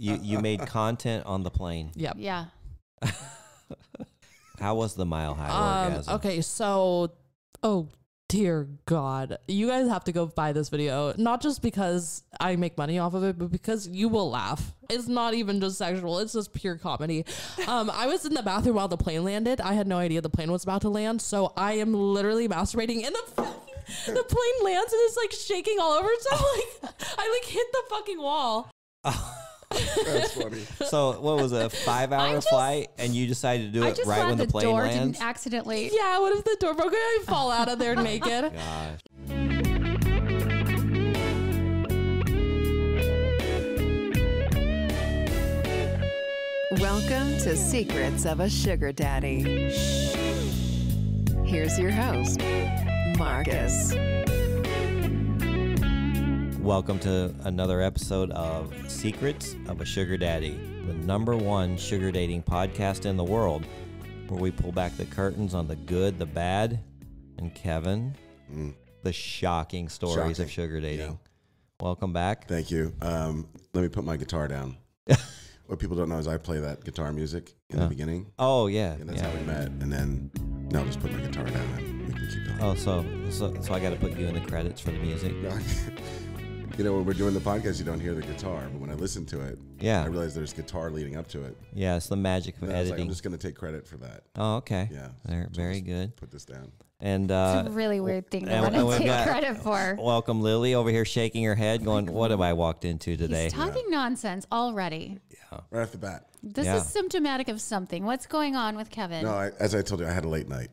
You made content on the plane. Yep. Yeah. How was the Mile High orgasm? Okay, so, oh dear God, you guys have to go buy this video. Not just because I make money off of it, but because you will laugh. It's not even just sexual; it's just pure comedy. I was in the bathroom while the plane landed. I had no idea the plane was about to land, so I am literally masturbating in the plane lands and it's like shaking all over. So I hit the fucking wall. That's funny. So what was it, a 5-hour flight, and you decided to do it right when the plane lands? Didn't accidentally. Yeah, what if the door broke and I fall out of there naked? Gosh. Welcome to Secrets of a Sugar Daddy. Here's your host, Marcus. Welcome to another episode of Secrets of a Sugar Daddy, the #1 sugar dating podcast in the world, where we pull back the curtains on the good, the bad, and Kevin, the shocking stories of sugar dating. Yeah. Welcome back. Thank you. Let me put my guitar down. What people don't know is I play that guitar music in the beginning. Oh, yeah. And that's how we met. And then, now just put my guitar down and we can keep going. Oh, so I got to put you in the credits for the music? You know, when we're doing the podcast, you don't hear the guitar. But when I listen to it, I realize there's guitar leading up to it. Yeah, it's the magic of editing. I'm just going to take credit for that. Oh, okay. Yeah. Very good. Put this down. And it's a really weird thing to want to take credit for. Welcome Lilly over here shaking her head going, what have I walked into today? He's talking nonsense already. Yeah. Right off the bat. This is symptomatic of something. What's going on with Kevin? No, as I told you, I had a late night.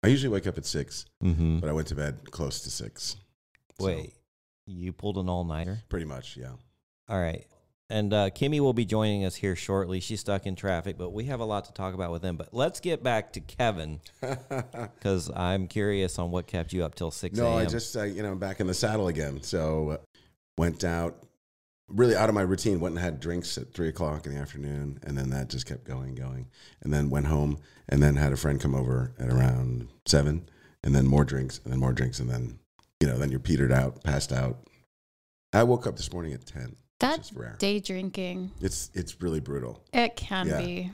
I usually wake up at 6, but I went to bed close to 6. Wait, you pulled an all-nighter? Pretty much, yeah. All right. And Kimmy will be joining us here shortly. She's stuck in traffic, but we have a lot to talk about with him. But let's get back to Kevin, because I'm curious on what kept you up till 6 a.m. No, I just, back in the saddle again. So went out, really out of my routine, went and had drinks at 3 o'clock in the afternoon, and then that just kept going. And then went home, and then had a friend come over at around 7, and then more drinks, and then, then you're petered out, passed out. I woke up this morning at 10. That's day drinking. It's really brutal. It can be.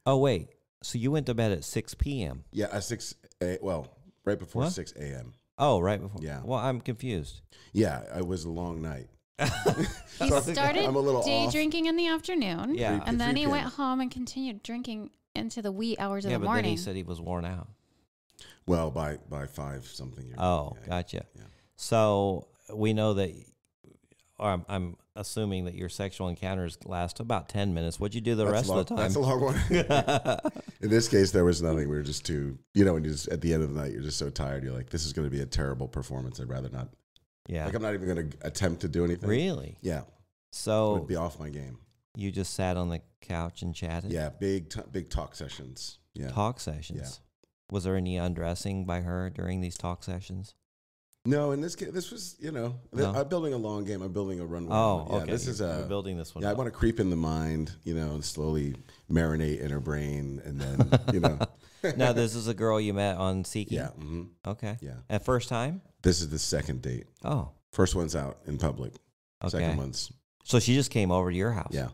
Oh, wait. So you went to bed at 6 p.m.? Yeah, at 6 right before 6 a.m. Oh, right before. Yeah. Well, I'm confused. Yeah, it was a long night. He started day drinking in the afternoon. Yeah. And then he went home and continued drinking into the wee hours of the morning. Yeah, but then he said he was worn out. Well, by 5 something. Gotcha. Yeah. So we know that, or I'm assuming that your sexual encounters last about 10 minutes. What'd you do the rest of the time? That's a long one. In this case, there was nothing. We were just too, when you just, at the end of the night, you're just so tired. You're like, this is going to be a terrible performance. I'd rather not. Yeah. Like, I'm not even going to attempt to do anything. Really? Yeah. So it would be off my game. You just sat on the couch and chatted? Yeah. Big talk sessions. Yeah. Talk sessions? Yeah. Was there any undressing by her during these talk sessions? No, in this case, this was, I'm building a long game. I'm building a runway. Oh, yeah, okay. This is We're building this one. Yeah, I want to creep in the mind, slowly marinate in her brain, and then, Now, this is a girl you met on Seeking? Yeah. Mm-hmm. Okay. Yeah. At first time? This is the second date. Oh. First one's out in public. Okay. Second one's. So she just came over to your house? Yeah.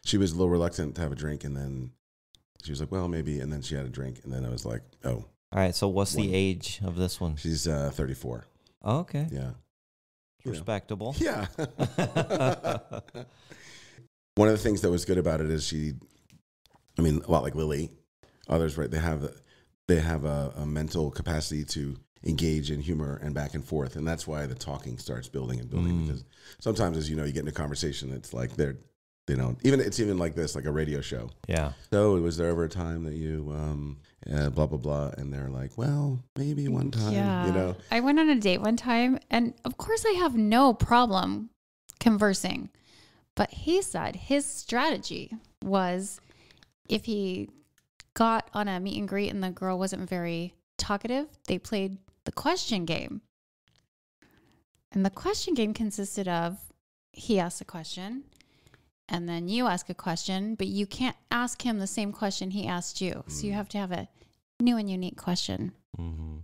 She was a little reluctant to have a drink, and then she was like, well, maybe, and then she had a drink, and then I was like, oh. All right, so what's the age of this one? She's 34. Oh, okay. Yeah. Respectable. Yeah. One of the things that was good about it is a lot like Lilly, others, right? They have a mental capacity to engage in humor and back and forth. And that's why the talking starts building and building, because sometimes, as you know, you get in a conversation, it's like it's even like this, like a radio show. Yeah. So was there ever a time that you, blah, blah, blah. And they're like, well, maybe one time, Yeah. I went on a date one time, and of course I have no problem conversing. But he said his strategy was, if he got on a meet and greet and the girl wasn't very talkative, they played the question game. And the question game consisted of, he asked a question, and then you ask a question, but you can't ask him the same question he asked you. So you have to have a new and unique question. Mm-hmm.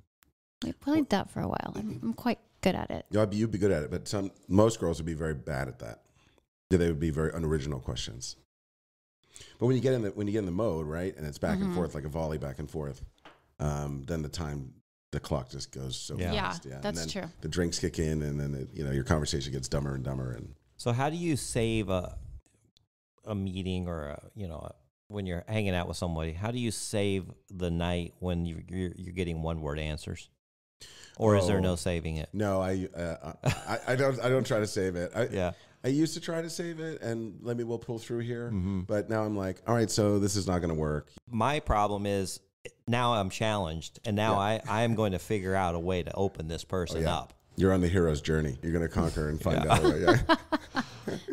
We played that for a while. I'm quite good at it. Yeah, you'd be good at it, but most girls would be very bad at that. Yeah, they would be very unoriginal questions. But when you get in the mode, right, and it's back and forth like a volley back and forth, then the clock just goes so fast. Yeah, that's and then true. The drinks kick in, and then your conversation gets dumber and dumber. And So how do you save a meeting or when you're hanging out with somebody? How do you save the night when you're getting one word answers, or is there no saving it? No, I don't try to save it. I used to try to save it, and we'll pull through here. But now I'm like, all right, so this is not going to work. My problem is now I'm challenged, and now I am going to figure out a way to open this person up. You're on the hero's journey. You're going to conquer and find out.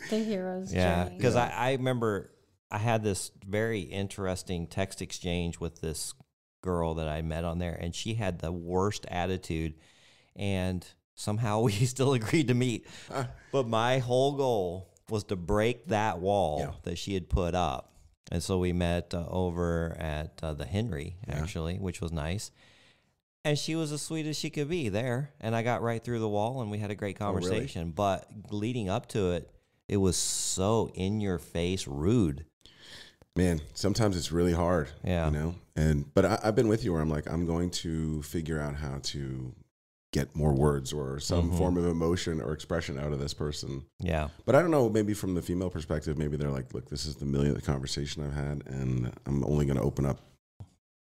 The hero's journey. Yeah, because I remember I had this very interesting text exchange with this girl that I met on there, and she had the worst attitude, and somehow we still agreed to meet. But my whole goal was to break that wall that she had put up. And so we met over at the Henry, actually, which was nice. And she was as sweet as she could be there. And I got right through the wall, and we had a great conversation. Really? But leading up to it, it was so in-your-face rude. Man, sometimes it's really hard. Yeah. But I've been with you where I'm like, I'm going to figure out how to get more words or some form of emotion or expression out of this person. Yeah. But I don't know, maybe from the female perspective, maybe they're like, look, this is the millionth conversation I've had, and I'm only going to open up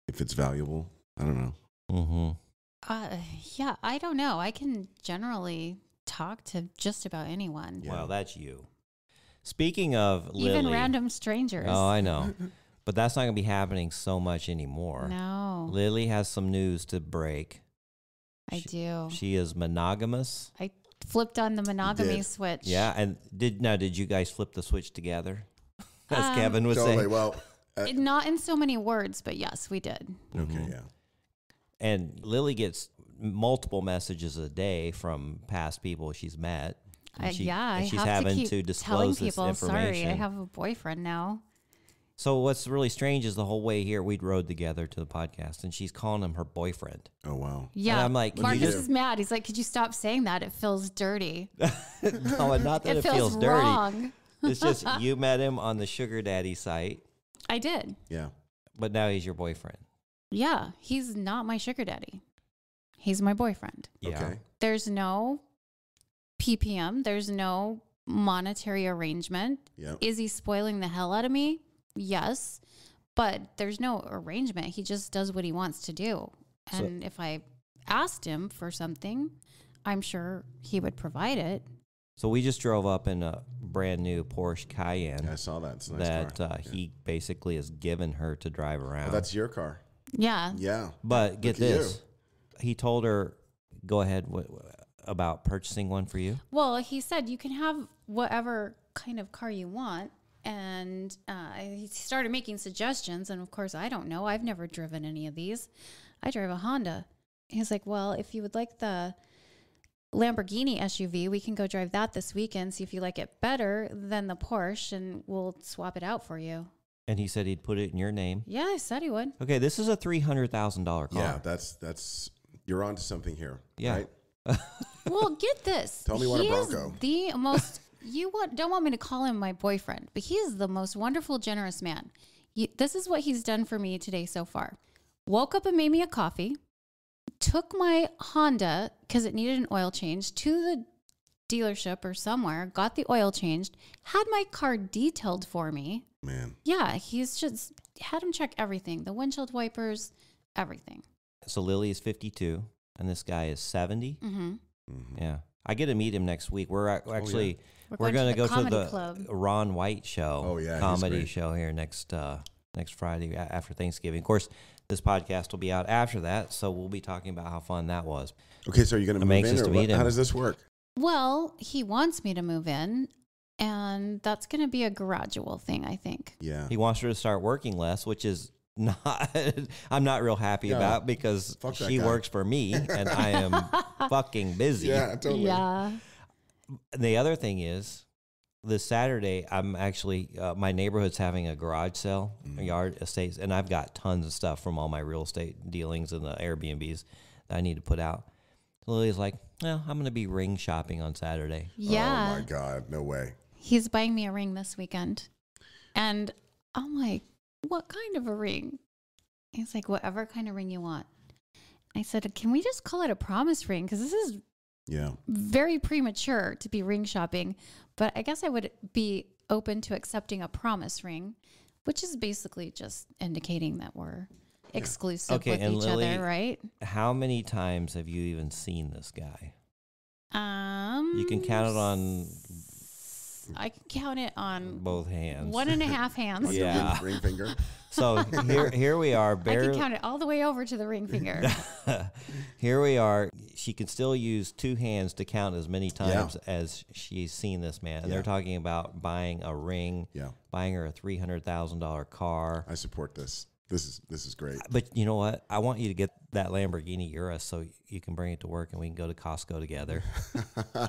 if it's valuable. I don't know. Yeah, I don't know. I can generally talk to just about anyone. Yeah. Well, that's you. Speaking of Lilly. Even random strangers. Oh, I know. But that's not going to be happening so much anymore. No. Lilly has some news to break. I do. She is monogamous. I flipped on the monogamy switch. Yeah, and did you guys flip the switch together? As Kevin was Totally. saying. Well, not in so many words, but yes, we did. okay, yeah. And Lilly gets multiple messages a day from past people she's met. And she's I have having to keep disclose telling this people, information. sorry, I have a boyfriend now. So what's really strange is the whole way here we rode together to the podcast, and she's calling him her boyfriend. Oh, wow. Yeah. And I'm like, Marcus is mad. He's like, could you stop saying that? It feels dirty. No, not that it feels dirty. wrong. It's just you met him on the sugar daddy site, I did. Yeah. but now he's your boyfriend. Yeah. He's not my sugar daddy. He's my boyfriend. Yeah. Okay. There's no PPM. There's no monetary arrangement. Yeah. Is he spoiling the hell out of me? Yes. But there's no arrangement. He just does what he wants to do. And if I asked him for something, I'm sure he would provide it. So we just drove up in a brand new Porsche Cayenne Yeah, I saw that. It's a nice car. he basically has given her to drive around. Oh, that's your car. Yeah. Yeah. But get Look at this. He told her, go ahead about purchasing one for you. Well, he said you can have whatever kind of car you want. And he started making suggestions. And of course, I don't know. I've never driven any of these. I drive a Honda. He's like, well, if you would like the Lamborghini SUV, we can go drive that this weekend, see if you like it better than the Porsche, and we'll swap it out for you. And he said he'd put it in your name. Yeah, I said he would. Okay, this is a $300,000 car. Yeah, that's you're onto something here. Yeah. Right? Well, get this. Tell me what a He is Bronco. the most, don't want me to call him my boyfriend, but he is the most wonderful, generous man. This is what he's done for me today so far. Woke up and made me a coffee, took my Honda, because it needed an oil change, to the dealership or somewhere, got the oil changed, had my car detailed for me. Man. Yeah, he's just had him check everything, the windshield wipers, everything. So Lily is 52, and this guy is 70. Mm-hmm. Yeah. I get to meet him next week. We're actually We're going to go to comedy the club. Ron White show. Oh, yeah, he's comedy great. show here next Friday after Thanksgiving. Of course, this podcast will be out after that, so we'll be talking about how fun that was. Okay, so you're going to I'm move anxious in, to or meet him. how does this work? Well, he wants me to move in, and that's going to be a gradual thing, I think. Yeah. He wants her to start working less, which is not I'm not real happy Yeah. about because Fuck that she guy. works for me and I am fucking busy. Yeah, totally. Yeah. The other thing is, this Saturday, I'm actually, my neighborhood's having a garage sale, yard estates, and I've got tons of stuff from all my real estate dealings and the Airbnbs that I need to put out. Lily's like, well, I'm going to be ring shopping on Saturday. Yeah. Oh, my God. No way. he's buying me a ring this weekend. And I'm like, what kind of a ring? He's like, whatever kind of ring you want. I said, can we just call it a promise ring? Because this is very premature to be ring shopping. But I guess I would be open to accepting a promise ring, which is basically just indicating that we're exclusive with each Lily, other, right? How many times have you even seen this guy? You can count it on... I can count it on both hands. 1.5 hands. Yeah. Ring finger. So here we are. I can count it all the way over to the ring finger. Here we are. She can still use 2 hands to count as many times as she's seen this man. And they're talking about buying a ring, buying her a $300,000 car. I support this. This is great. But you know what? I want you to get that Lamborghini Urus so you can bring it to work and we can go to Costco together.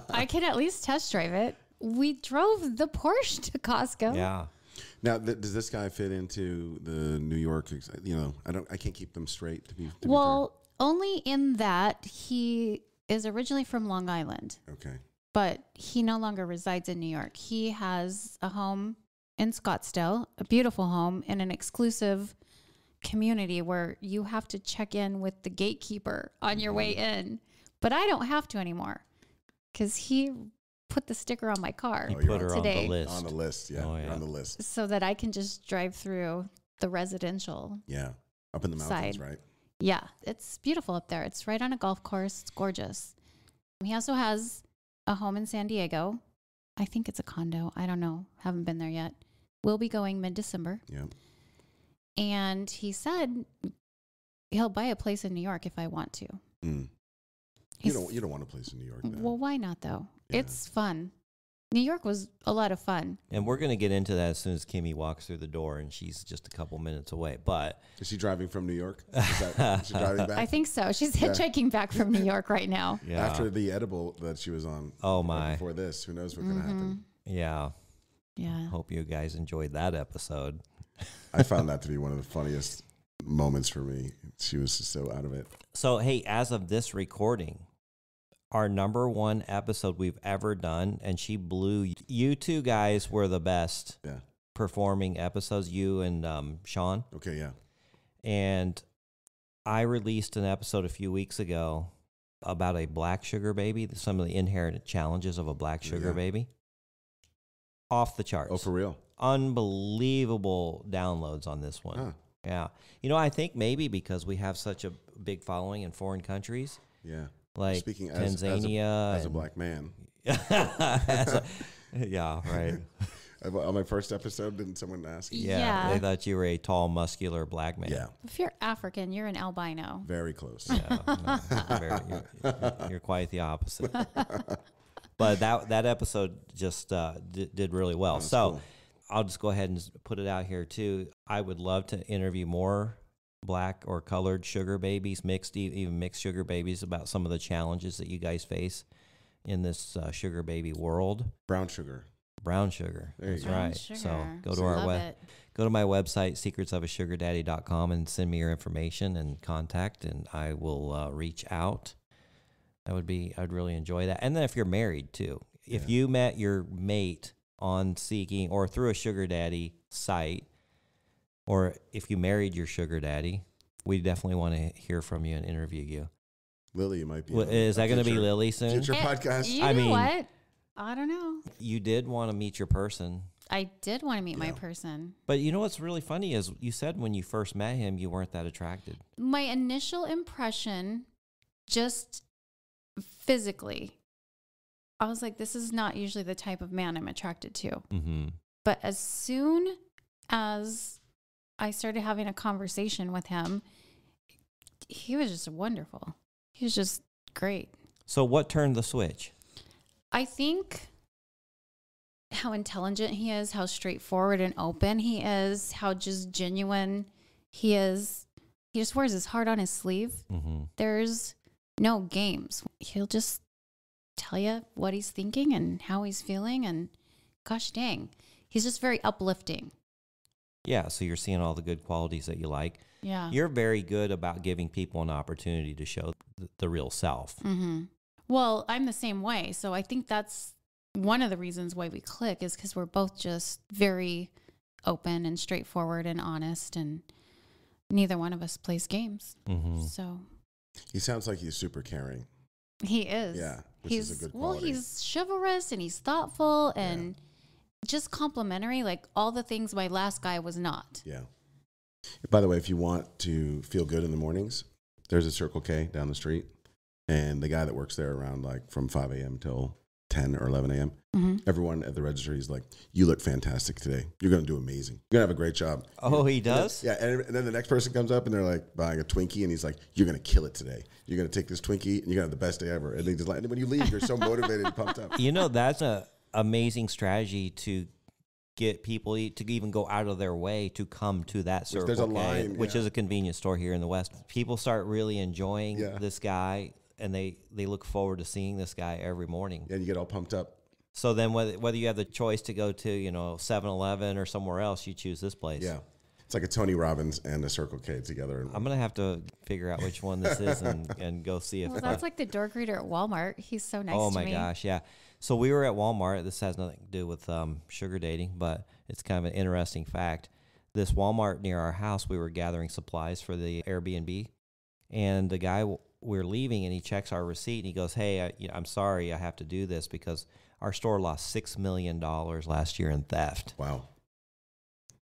I can at least test drive it. We drove the Porsche to Costco. Yeah. Now, does this guy fit into the New York? I can't keep them straight. To be well, only in that he is originally from Long Island. Okay. But he no longer resides in New York. He has a home in Scottsdale, a beautiful home in an exclusive community where you have to check in with the gatekeeper on your way in. But I don't have to anymore because he put the sticker on my car. He put her today. on the list. On the list, yeah. Oh, yeah. On the list. So that I can just drive through the residential. Yeah. Up in the mountains, right? Yeah. It's beautiful up there. It's right on a golf course. It's gorgeous. He also has a home in San Diego. I think it's a condo. I don't know. Haven't been there yet. We'll be going mid-December. Yeah. And he said he'll buy a place in New York if I want to. Mm. You don't want a place in New York. No. Well, why not though? Yeah. It's fun. New York was a lot of fun. And we're going to get into that as soon as Kimmy walks through the door, and she's just a couple minutes away. But is she driving from New York? Is she driving back? I think so. She's hitchhiking back from New York right now. yeah. After the edible that she was on. Oh, my. Before this, who knows what's going to happen? Yeah. Yeah. Hope you guys enjoyed that episode. I found that to be one of the funniest moments for me. She was just so out of it. So, hey, as of this recording, our number 1 episode we've ever done, and she blew. You two guys were the best performing episodes, you and Sean. Okay, yeah. And I released an episode a few weeks ago about a black sugar baby, some of the inherent challenges of a black sugar baby. Off the charts. Oh, for real? Unbelievable downloads on this one. Huh. Yeah. You know, I think maybe because we have such a big following in foreign countries. Yeah. Like Speaking Tanzania. as a black man. Yeah, right. On my first episode, didn't someone ask? Yeah, they thought you were a tall, muscular black man. Yeah. If you're African, you're an albino. Very close. Yeah, you're quite the opposite. But that episode just did really well. That's so cool. I'll just go ahead and put it out here too. I would love to interview more black or colored sugar babies, even mixed sugar babies, about some of the challenges that you guys face in this sugar baby world. Brown sugar. Brown sugar. There you That's go. right. Sugar. So go to go to my website, secretsofasugardaddy.com, and send me your information and contact, and I will reach out. I'd really enjoy that. And then if you're married too, if you met your mate on Seeking or through a sugar daddy site, or if you married your sugar daddy, we definitely want to hear from you and interview you. Lily, you might be. Is that going to be Lily soon? Future podcast. You know what? I don't know. You did want to meet your person. I did want to meet my person. But you know what's really funny is you said when you first met him, you weren't that attracted. My initial impression, just physically, I was like, this is not usually the type of man I'm attracted to. Mm-hmm. But as soon as I started having a conversation with him, he was just wonderful. He was just great. So what turned the switch? I think how intelligent he is, how straightforward and open he is, how just genuine he is. He just wears his heart on his sleeve. Mm-hmm. There's no games. He'll just tell you what he's thinking and how he's feeling. And gosh dang, he's just very uplifting. Yeah, so you're seeing all the good qualities that you like. Yeah. You're very good about giving people an opportunity to show the real self. Mm-hmm. Well, I'm the same way. So I think that's one of the reasons why we click is because we're both just very open and straightforward and honest, and neither one of us plays games. Mm-hmm. So He sounds like he's super caring. he is. Yeah, which is a good quality. Well, he's chivalrous and he's thoughtful and just complimentary, like all the things my last guy was not. Yeah. By the way, if you want to feel good in the mornings, there's a Circle K down the street, and the guy that works there around like from 5 a.m. till 10 or 11 a.m. Mm-hmm. Everyone at the registry is like, "You look fantastic today. You're going to do amazing. You're going to have a great job." Oh, he does? Yeah, and then the next person comes up and they're like buying a Twinkie, and he's like, "You're going to kill it today. You're going to take this Twinkie and you're going to have the best day ever." And they just like, and when you leave, you're so motivated and pumped up. You know, that's a amazing strategy to get people to even go out of their way to come to that Circle There's a K, line, which yeah. is a convenience store here in the West. People start really enjoying Yeah. this guy, and they look forward to seeing this guy every morning. And you get all pumped up. So then whether you have the choice to go to, 7-Eleven or somewhere else, you choose this place. Yeah. It's like a Tony Robbins and a Circle K together. I'm going to have to figure out which one this is and go see if Well, that's like the door greeter at Walmart. He's so nice to me. Oh, my gosh, yeah. So we were at Walmart. This has nothing to do with sugar dating, but it's kind of an interesting fact. This Walmart near our house, we were gathering supplies for the Airbnb, and the guy, we're leaving, and he checks our receipt, and he goes, "Hey, I'm sorry I have to do this because our store lost $6 million last year in theft." Wow.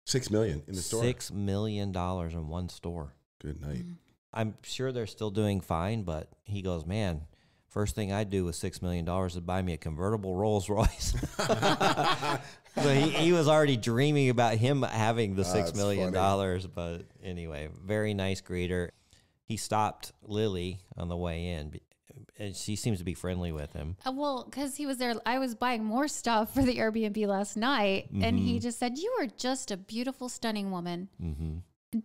$6 million in the store. $6 million in one store. Good night. I'm sure they're still doing fine, but he goes, "Man, first thing I'd do with $6 million is buy me a convertible Rolls Royce." So he was already dreaming about him having the $6 million. But anyway, very nice greeter. He stopped Lilly on the way in, and she seems to be friendly with him. Well, because he was there, I was buying more stuff for the Airbnb last night, and he just said, "You are just a beautiful, stunning woman." Mm-hmm.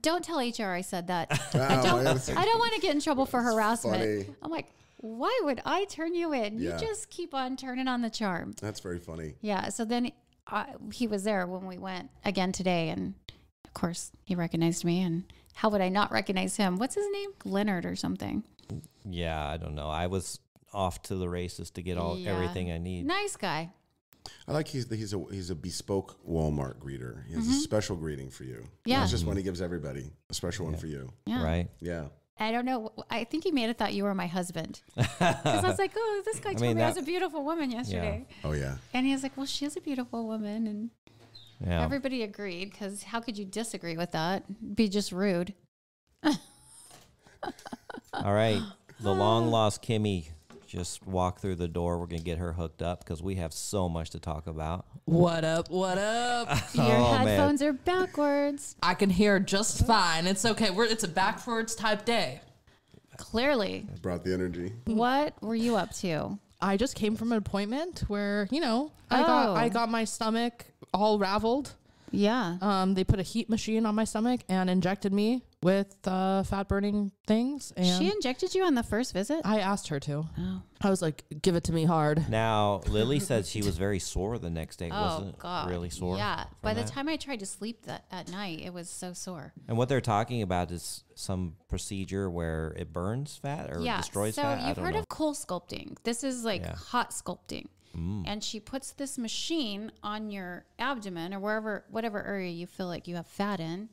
Don't tell HR I said that. Oh, I don't want to get in trouble for harassment. funny. I'm like, why would I turn you in? Yeah. You just keep on turning on the charm. That's very funny. Yeah. So then he was there when we went again today, and of course he recognized me. And how would I not recognize him? What's his name? Leonard or something. Yeah, I don't know. I was off to the races to get everything I need. Nice guy. I like he's a bespoke Walmart greeter. He has a special greeting for you. Yeah. It's just one he gives everybody. A special one for you. Yeah. Right? Yeah. I don't know. I think he made it thought you were my husband. Because I was like, oh, this guy told me I was a beautiful woman yesterday. Oh, yeah. And he was like, well, she is a beautiful woman. And Yeah. everybody agreed, because how could you disagree with that? Be just rude. All right. The long lost Kimmy just walked through the door. We're going to get her hooked up because we have so much to talk about. What up? What up? Your Oh, man. headphones are backwards. I can hear just fine. It's okay. It's a backwards type day. Clearly. Brought the energy. What were you up to? I just came from an appointment where, Oh. I got my stomach all raveled. Yeah. They put a heat machine on my stomach and injected me with fat burning things. And She injected you on the first visit? I asked her to. Oh. I was like, give it to me hard. Now, Lily said she was very sore the next day. Wasn't God. it really sore? Yeah. from By the that? time I tried to sleep at night, it was so sore. And what they're talking about is some procedure where it burns fat or destroys so fat. I you've don't heard know. of cool sculpting. This is like Yeah. hot sculpting. And she puts this machine on your abdomen or whatever area you feel like you have fat in,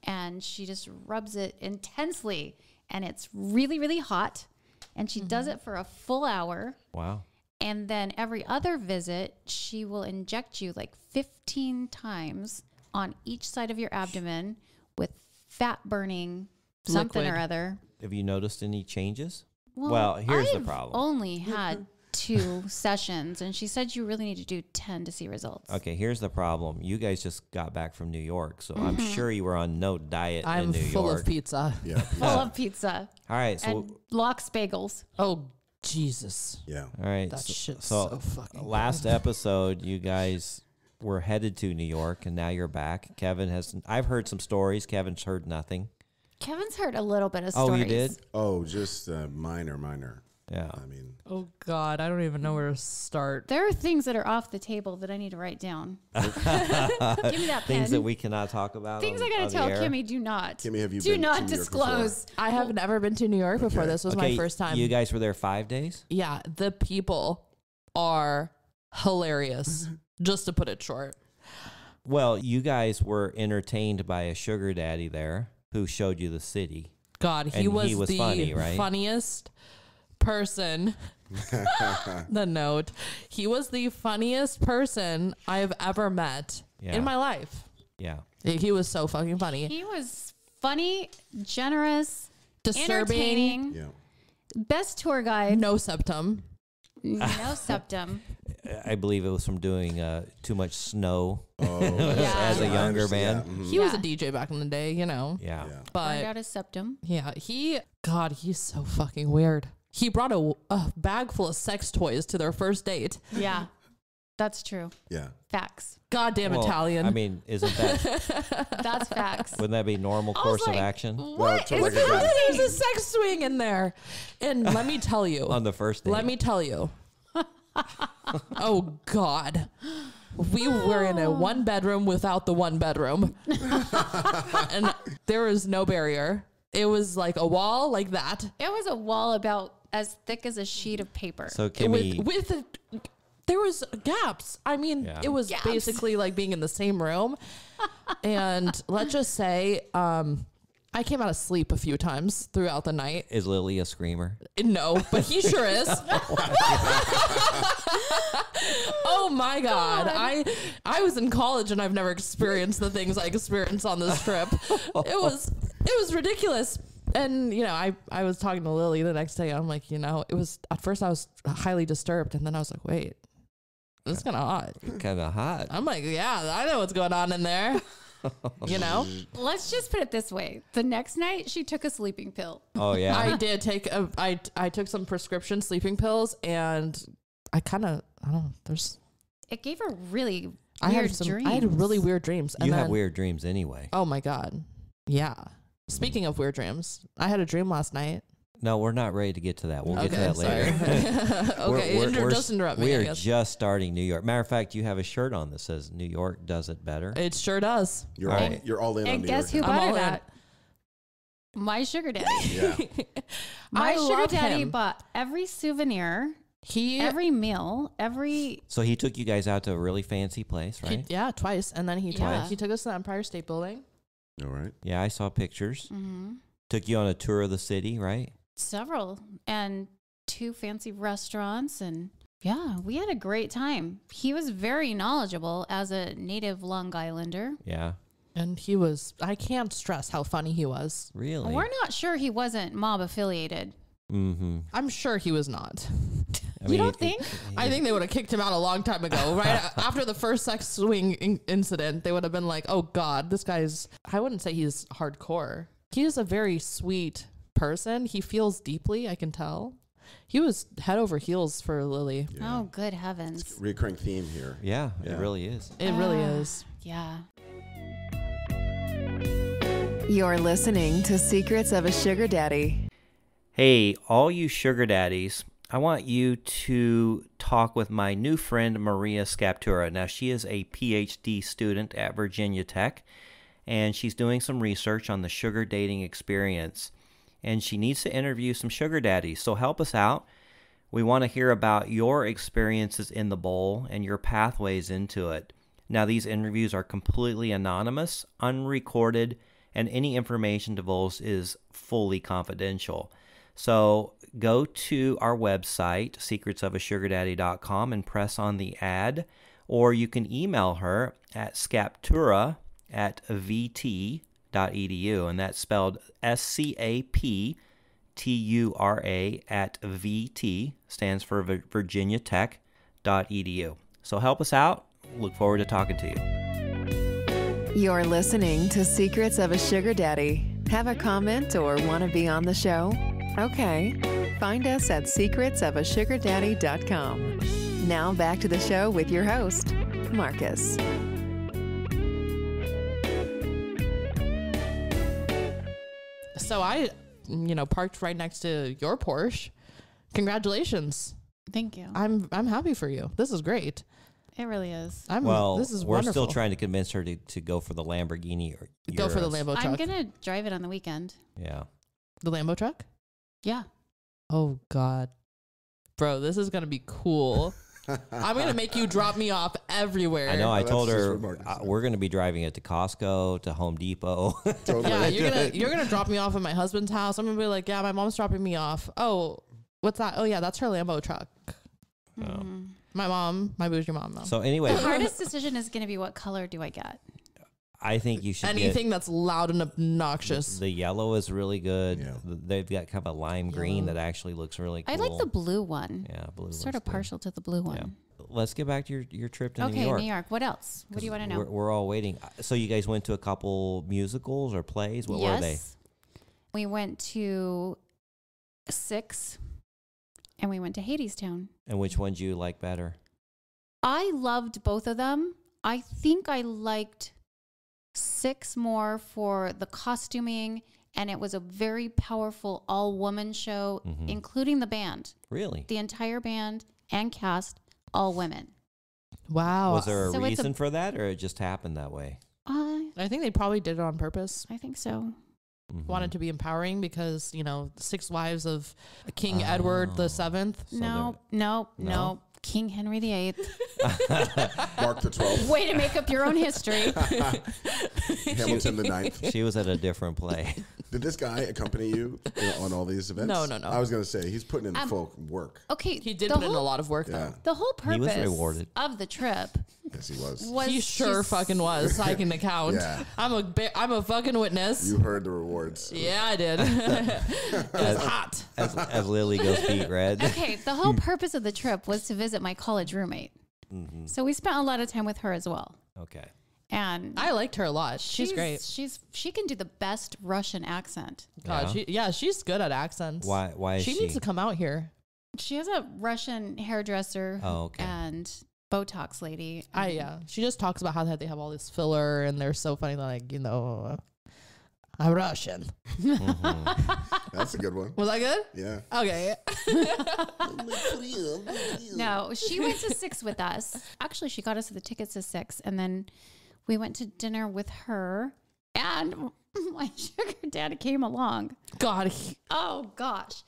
and she just rubs it intensely, and it's really, really hot. And she does it for a full hour. Wow. And then every other visit, she will inject you like 15 times on each side of your abdomen with fat burning something Liquid. or other. Have you noticed any changes? Well, here's the I've problem. only had 2 sessions, and she said you really need to do 10 to see results. Okay, here's the problem. You guys just got back from New York, so I'm sure you were on no diet in I'm New full York. of pizza. Yeah. Full of pizza All right, so and lox bagels. Oh, Jesus. Yeah. all right. That so, shit's so so fucking last episode, you guys were headed to New York, and now you're back. Kevin has. I've heard some stories. Kevin's heard nothing. Kevin's heard a little bit of Oh, stories. you did? Oh, just minor. Yeah. I mean, Oh, God. I don't even know where to start. There are things that are off the table that I need to write down. Give me that pen. Things that we cannot talk about. Things on- I gotta on the tell air. Kimmy, do not. Kimmy, have you do been not to New York disclose. I have never been to New York before. Okay. This was Okay, my first time. You guys were there 5 days? Yeah, the people are hilarious, just to put it short. Well, you guys were entertained by a sugar daddy there who showed you the city. God, he And was, he was the funny, right? funniest person. The note. He was the funniest person I have ever met in my life. Yeah. He was so fucking funny. He was funny, generous, Disturbing. entertaining. Yeah. Best tour guide. No septum. No septum. I believe it was from doing too much snow Oh, as a yeah, I younger understand. man. Yeah. Mhm. He was a Yeah. DJ back in the day, you know. Yeah. Yeah. Burned But out his septum. yeah, he's so fucking weird. He brought a bag full of sex toys to their first date. Yeah, that's true. Yeah. Facts. Goddamn Well, Italian. I mean, isn't that, That's facts. wouldn't that be normal I was course of like, action Well, to like a There's guy- a sex swing in there. And let me tell you. on the first date? Let me tell you. Oh God. We were in a 1 bedroom without the 1 bedroom. And there was no barrier. It was like a wall like that. It was a wall about as thick as a sheet of paper. So Kimmy, There was gaps. I mean, Yeah. it was Gaps. basically like being in the same room. And let's just say, I came out of sleep a few times throughout the night. is Lilly a screamer? No, but he sure is. Oh my God. I was in college and I've never experienced the things I experienced on this trip. It was ridiculous. And, you know, I was talking to Lily the next day. I'm like, you know, it was, at first I was highly disturbed. And then I was like, wait, this is kind of hot. Kind of hot. I'm like, yeah, I know what's going on in there. You know? Let's just put it this way. The next night, she took a sleeping pill. Oh yeah. I did take I took some prescription sleeping pills and I don't know, It gave her really I weird had some dreams. I had really weird dreams. And you have then- weird dreams anyway. Oh my God. Yeah. Speaking of weird dreams, I had a dream last night. No, we're not ready to get to that. We'll get to that later. Okay, just interrupt me. We I are guess. just starting New York. Matter of fact, you have a shirt on that says New York does it better. It sure does. You're All all right. you're all in on And New guess who York. I'm bought her all in. that? My sugar daddy. Yeah. My I sugar love daddy him. bought every souvenir, He every meal, every. So he took you guys out to a really fancy place, right? yeah, twice. And then he Yeah. he took us to the Empire State Building. All right. Yeah, I saw pictures. Mm-hmm. Took you on a tour of the city, right? Several and 2 fancy restaurants, and yeah, we had a great time. He was very knowledgeable as a native Long Islander. Yeah. And I can't stress how funny he was. Really? We're not sure he wasn't mob affiliated. Mm-hmm. I'm sure he was not. You don't think? I think they would have kicked him out a long time ago, right? After the first sex swing incident, they would have been like, oh God, this guy's, I wouldn't say he's hardcore. He is a very sweet person. He feels deeply, I can tell. He was head over heels for Lily. Yeah. Oh, good heavens. Recurring theme here. Yeah, Yeah. it really is. It really Ah, is. Yeah. You're listening to Secrets of a Sugar Daddy. Hey, all you sugar daddies, I want you to talk with my new friend, Maria Scaptura. Now, she is a PhD student at Virginia Tech, and she's doing some research on the sugar dating experience. And she needs to interview some sugar daddies, so help us out. We want to hear about your experiences in the bowl and your pathways into it. Now, these interviews are completely anonymous, unrecorded, and any information divulged is fully confidential. So go to our website, secretsofasugardaddy.com, and press on the ad, or you can email her at scaptura@vt.edu, and that's spelled SCAPTURA@VT, stands for Virginia Tech.edu. So help us out. Look forward to talking to you. You're listening to Secrets of a Sugar Daddy. Have a comment or want to be on the show? Okay. Find us at secretsofasugardaddy.com. Now back to the show with your host, Marcus. So I, parked right next to your Porsche. Congratulations. Thank you. I'm happy for you. This is great. It really is. This is we're wonderful. still trying to convince her to go for the Lamborghini or Go for the Urus. Lambo truck. I'm going to drive it on the weekend. Yeah. The Lambo truck? Yeah. Oh God. Bro, this is going to be cool. I'm going to make you drop me off everywhere. I know. I that's told just her what Marcus said. we're going to be driving it to Costco, to Home Depot. Totally. Yeah, you're gonna drop me off at my husband's house. I'm gonna be like, yeah, my mom's dropping me off. Oh, what's that? Oh yeah, that's her Lambo truck. My bougie mom. Though. So anyway, The hardest decision is going to be what color do I get? I think you should Anything that's loud and obnoxious. The yellow is really good. Yeah. They've got kind of a lime green that actually looks really cool. I like the blue one. Yeah, blue. Sort looks of partial to the blue one. good. Let's get back to your trip to New Okay, York. New York. What else? What do you want to know? We're all waiting. So you guys went to a couple musicals or plays? What were they? We went to 6 and we went to Hadestown. And which one do you like better? I loved both of them. I think I liked 6 more for the costuming, and it was a very powerful all-woman show, including the band. Really? The entire band and cast, all women. Wow. Was there a So it's reason for that, or it just happened that way? I think they probably did it on purpose. I think so. Wanted to be empowering because, 6 wives of King Edward the Seventh. No. King Henry VIII. Mark the 12th. Way to make up your own history. Hamilton the 9th. She was at a different play. Did this guy accompany you on all these events? No. I was going to say, he's putting in full work. Okay. He did the put in a whole- lot of work, Yeah. though. The whole He was purpose rewarded. of the trip Yes, he was. was He sure to fucking was. I can account. Yeah. I'm a fucking witness. You heard the rewards. Yeah, I did. It was hot. As Lily goes beat red. Okay, the whole purpose of the trip was to visit my college roommate. So we spent a lot of time with her as well. Okay. And I liked her a lot. She's great. She can do the best Russian accent. God, she's good at accents. Why is she? She needs to come out here. She has a Russian hairdresser Oh, okay. and Botox lady. She just talks about how they have all this filler and they're so funny. Like, I'm Russian. That's a good one. Was that good? Yeah. Okay. No, she went to 6 with us. Actually, she got us the tickets to 6, and then we went to dinner with her, and my sugar daddy came along. God. Oh gosh.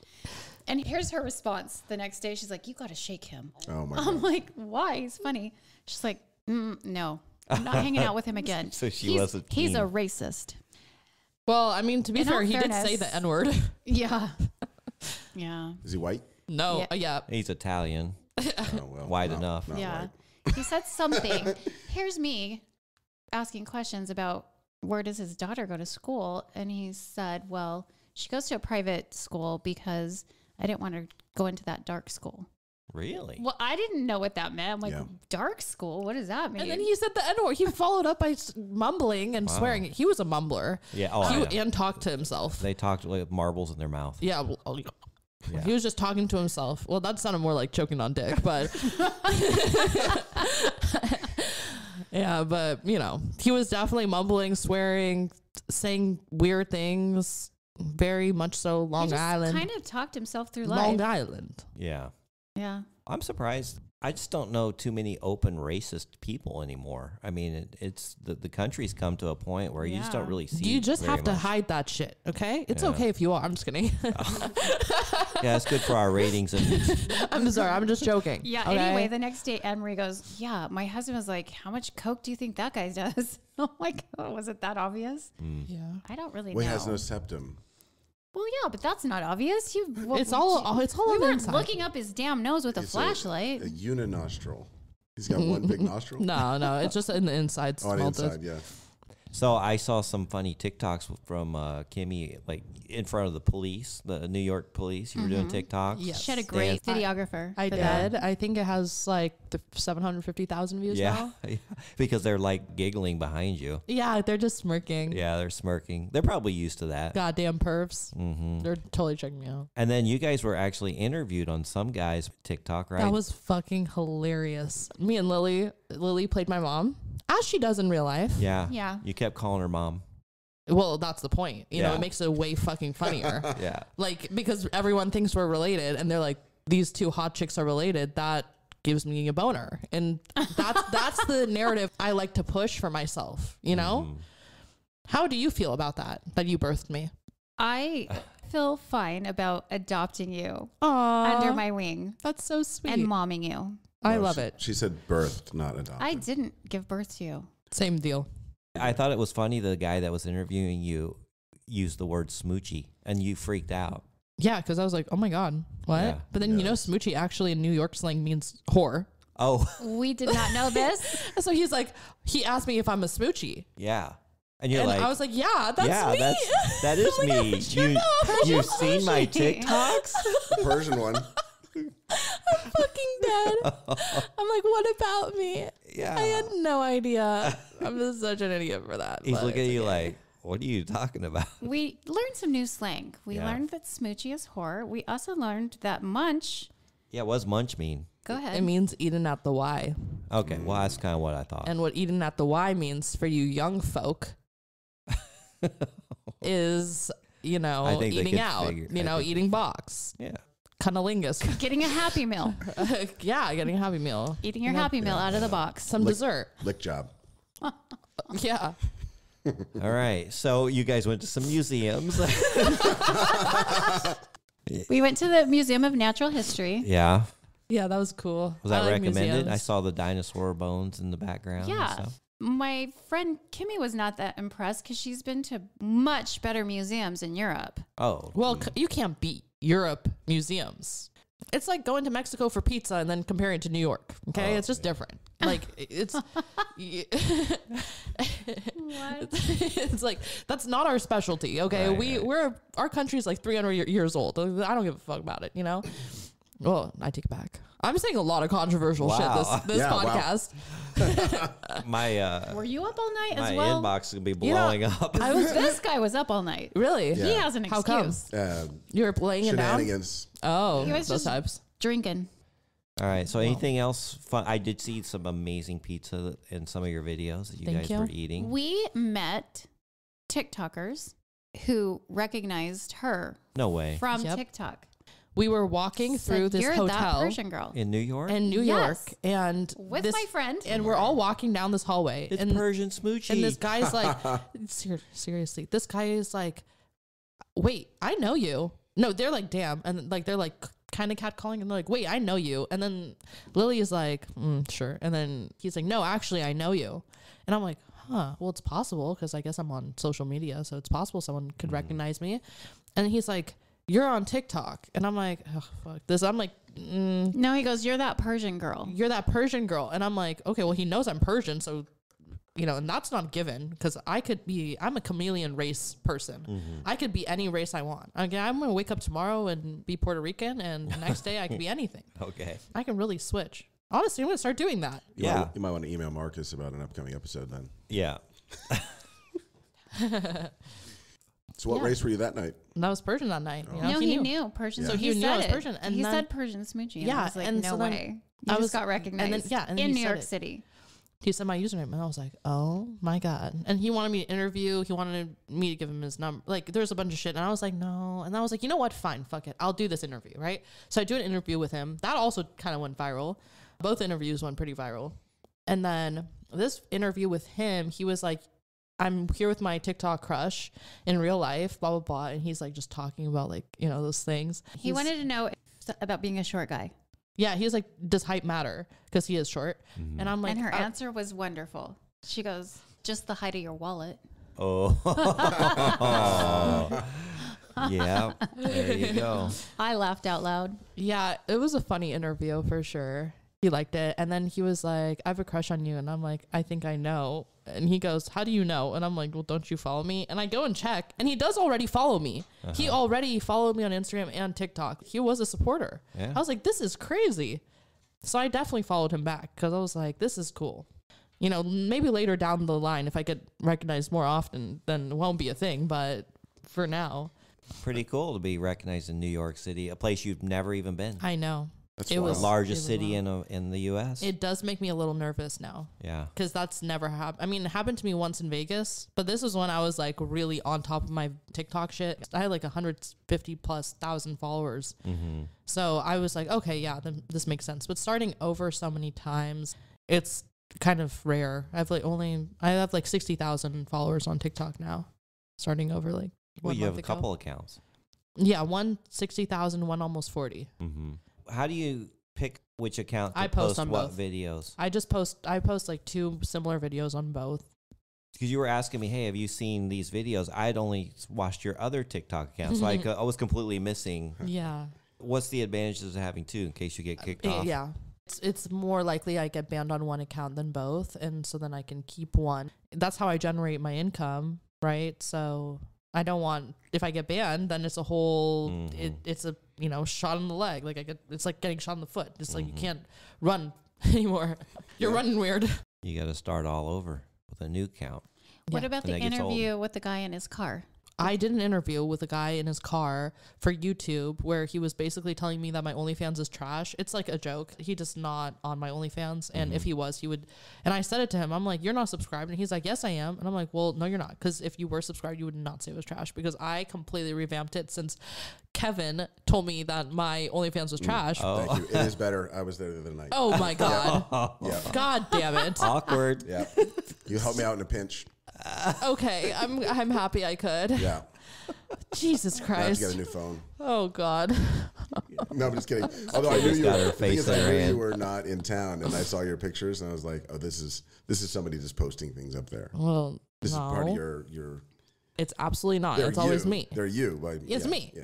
And here's her response the next day. She's like, "You got to shake him." Oh, my I'm God. like, "Why? He's funny." She's like, "No, I'm not hanging out with him again." So she he's, wasn't He's keen. a racist. Well, I mean, to be In fair, all he did fairness- say the N word. Yeah. Yeah. Is he white? No. Yeah. He's Italian. Oh, well. Wide not- enough. not Yeah. white. He said something. Here's me asking questions about where does his daughter go to school? And he said, well, she goes to a private school because I didn't want her to go into that dark school. Really? Well, I didn't know what that meant. I'm like, Yeah. dark school? What does that mean? And then he said the N word. He followed up by mumbling and swearing. He was a mumbler. Yeah. Oh, I know. And talked to himself. They talked with marbles in their mouth. Yeah. He was just talking to himself. Well, that sounded more like choking on dick, but yeah, but he was definitely mumbling, swearing, saying weird things. Very much so. he Long just Island. kind of talked himself through life. Long Island. Yeah. Yeah. I'm surprised. I just don't know too many open racist people anymore. I mean, it's the country's come to a point where you just don't Yeah. really see. You just very have to much. hide that shit, okay? It's Yeah. okay if you are. I'm just kidding. Yeah, it's good for our ratings. And I'm sorry. I'm just joking. Yeah. okay? Anyway, the next day, Anne Marie goes, yeah, my husband was like, how much coke do you think that guy does? I'm like, oh, was it that obvious? Yeah. I don't really Well, know. he has no septum. Well, yeah, but that's not obvious. It's all We on the weren't inside. looking up his damn nose with a It's flashlight. A uninostril. He's got one big nostril. No, it's just in the inside. Oh, on the melted. inside, yeah. so I saw some funny TikToks from Kimmy, like in front of the police, the New York police. You were doing TikToks. Yes. She had a great videographer. I for did. that. I think it has like 750,000 views now. Yeah, because they're like giggling behind you. Yeah, they're just smirking. Yeah, they're smirking. They're probably used to that. Goddamn pervs. Mm-hmm. They're totally checking me out. And then you guys were actually interviewed on some guy's TikTok, right? That was fucking hilarious. Me and Lily played my mom, as she does in real life. yeah. Yeah. You kept calling her mom. Well, that's the point. You know, Yeah. it makes it way fucking funnier. Yeah. Like, because everyone thinks we're related and they're like, these two hot chicks are related. That gives me a boner. And that's the narrative I like to push for myself, you know? Mm-hmm. How do you feel about that you birthed me? I feel fine about adopting you Aww. under my wing That's so sweet. and momming you. I love it. She said birthed, not adopted. I didn't give birth to you. Same deal. I thought it was funny the guy that was interviewing you used the word smoochie, and you freaked out. Yeah, because I was like, oh my God, what? Yeah. But then, you know, smoochie actually in New York slang means whore. Oh, We did not know this. So he's like, he asked me if I'm a smoochie. yeah. And you're And like, I was like, yeah, that's me. that is I'm like, me. shut up. You've seen my Smoochie. TikToks? The Persian one. Fucking dead. I'm like, what about me? Yeah. I had no idea. I'm just such an idiot for that. He's but looking at it's you okay. like, what are you talking about? We learned some new slang. We Yeah. learned that smoochie is whore. We also learned that munch. Yeah, what does munch mean? Go ahead. It means eating at the Y. Okay, well, that's kind of what I thought. And what eating at the Y means for you young folk is, you know, I think they eating could out, figure- you I know, think- eating box, Yeah. cunnilingus. Getting a Happy Meal. Yeah, getting a Happy Meal. Eating your Happy Meal out of the box. Some dessert. Lick job. Yeah. All right. So you guys went to some museums. We went to the Museum of Natural History. Yeah. Yeah, that was cool. Was that I like recommended? I museums. saw the dinosaur bones in the background. and Yeah. stuff. My friend Kimmy was not that impressed because she's been to much better museums in Europe. Oh. Well, you can't beat Europe museums. It's like going to Mexico for pizza and then comparing it to New York. Okay, it's just different. Like it's, it's like that's not our specialty. Okay, Right. our country's like 300 years old. I don't give a fuck about it. You know. Well, I take it back. I'm saying a lot of controversial Wow. shit this Yeah, wow. podcast. My Were you up all night my as well? inbox is gonna be blowing up. This guy was up all night. Really? Yeah. He has an How come? excuse. You were laying it down? Shenanigans. Oh, He was those just- types. Drinking. All right. So anything else fun? I did see some amazing pizza in some of your videos that you Thank guys you. were eating. We met TikTokers who recognized her No way. from Yep. TikTok. We were walking Said, through this "You're that hotel Persian girl." In New York? in New Yes. York, and With this, my friend. and we're all walking down this hallway, it's and Persian smoochie. and this guy's like, seriously, this guy is like, wait, I know you. No, they're like, damn, and like they're like kind of catcalling, and they're like, wait, I know you, and then Lily is like, sure, and then he's like, no, actually, I know you, and I'm like, huh, well, it's possible because I guess I'm on social media, so it's possible someone could recognize me, and he's like, you're on TikTok, and I'm like, oh, fuck this. I'm like, No, he goes, "You're that Persian girl." you're that Persian girl. And I'm like, okay, well, he knows I'm Persian. So, you know, and that's not given because I'm a chameleon race person. I could be any race I want. Again, I'm going to wake up tomorrow and be Puerto Rican, and the next day I could be anything. Okay. I can really switch. Honestly, I'm going to start doing that. Yeah. You might want to email Marcus about an upcoming episode then. Yeah. So what Yeah. race were you that night? And that was Persian that night. You know, No, he knew Persian. Yeah. So He he knew I said was it. Persian, and he then- said Persian smoochie. And Yeah, I was like, and no so then way. I You was- just got recognized and then in he New said York it. City. He said my username, and I was like, oh my God. And he wanted me to interview. He wanted me to give him his number. Like, there was a bunch of shit. And I was like, no. And I was like, you know what? Fine. Fuck it. I'll do this interview. Right. So I do an interview with him. That also kind of went viral. Both interviews went pretty viral. And then this interview with him, he was like, I'm here with my TikTok crush in real life, blah, blah, blah. And he's like just talking about like, you know, those things. He He's- wanted to know about being a short guy. Yeah. He was like, does height matter? Because he is short. And I'm like, And her answer was wonderful. She goes, "Just the height of your wallet." Oh. Yeah. There you go. I laughed out loud. yeah, it was a funny interview for sure. He liked it. And then he was like, I have a crush on you. And I'm like, I think I know. And he goes, how do you know? And I'm like, well, don't you follow me? And I go and check. And he does already follow me. He already followed me on Instagram and TikTok. He was a supporter. Yeah. I was like, this is crazy. So I definitely followed him back because I was like, this is cool. You know, maybe later down the line, if I get recognized more often, then it won't be a thing. But for now, Pretty cool to be recognized in New York City, a place you've never even been. I know. That's It wild. was The largest really city wild. in the U.S. It does make me a little nervous now. Yeah. Because that's never happened. I mean, it happened to me once in Vegas, but this was when I was like really on top of my TikTok shit. I had like 150,000+ followers. So I was like, okay, yeah, then this makes sense. But starting over so many times, it's kind of rare. I have like 60,000 followers on TikTok now. Starting over like Well, one you have month a ago. couple accounts. Yeah, one 60,000, one almost 40. How do you pick Which account? I to post on what both. videos? I post like 2 similar videos on both. Because you were asking me, hey, have you seen these videos? I'd only watched your other TikTok account, so I was completely missing. Yeah. What's the advantages of having 2 in case you get kicked off? Yeah. It's more likely I get banned on one account than both, and so then I can keep one. That's how I generate my income, right? So I don't want, if I get banned, then it's a whole, it's a, shot in the leg. Like it's like getting shot in the foot. It's like you can't run anymore. You're running weird. You got to start all over with a new account. What about the And that gets interview with the guy in his car? I did an interview with a guy in his car for YouTube where he was basically telling me that my OnlyFans is trash. It's like a joke. He just not on my OnlyFans. And if he was, he would. And I said it to him. I'm like, you're not subscribed. And he's like, yes, I am. And I'm like, well, no, you're not. Because if you were subscribed, you would not say it was trash. Because I completely revamped it since Kevin told me that my OnlyFans was trash. Thank you. It is better. I was there the other night. Oh my God. Yeah. God damn it. Awkward. Yeah. You helped me out in a pinch. Okay. I'm happy I could. Yeah. Jesus I have to Christ. get a new phone. Oh God. No, I'm just kidding. Although I knew Just got her face in her hand. you were not in town, and I saw your pictures, and I was like, "Oh, this is somebody just posting things up there. Well, This no. is part of your." It's absolutely not. They're It's always you. me. They're you. It's yeah, me. Yeah.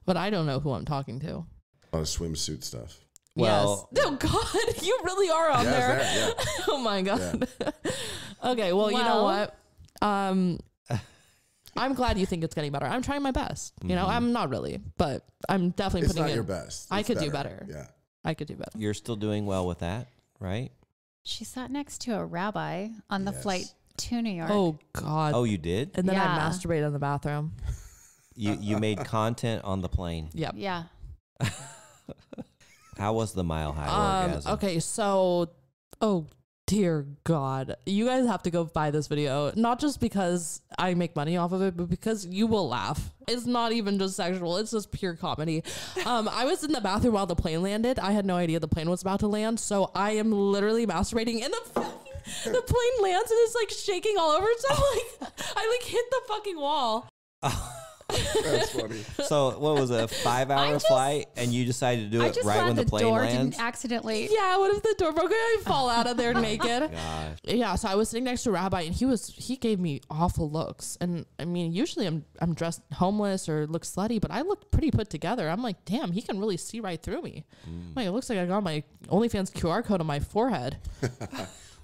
But I don't know who I'm talking to. A lot of swimsuit stuff. Well, yes. Oh God, you really are on Yeah, there. it's there, yeah. Oh my God. Okay, well, you know what? I'm glad you think it's getting better. I'm trying my best. You know, I'm not really, but I'm definitely It's putting not in. your best. I It's could do better. Yeah. I could do better. you're still doing well with that, right? She sat next to a rabbi on the Yes. flight to New York. Oh God. Oh, you did? And then I Yeah. masturbated in the bathroom. You made content on the plane. Yep. Yeah. How was the mile high orgasm? Okay, so, oh dear God, you guys have to go buy this video, not just because I make money off of it, but because you will laugh. It's not even just sexual; it's just pure comedy. I was in the bathroom while the plane landed. I had no idea the plane was about to land, so I am literally masturbating, and the plane lands and it's like shaking all over. So I hit the fucking wall. That's funny. So what was it, a 5-hour flight, and you decided to do I it just right glad when the plane door lands? didn't accidentally. Yeah, what if the door broke and I fall out of there naked? Gosh. Yeah, so I was sitting next to a rabbi, and he gave me awful looks. And I mean, usually I'm dressed homeless or look slutty, but I looked pretty put together. I'm like, damn, he can really see right through me. Like, it looks like I got my OnlyFans QR code on my forehead.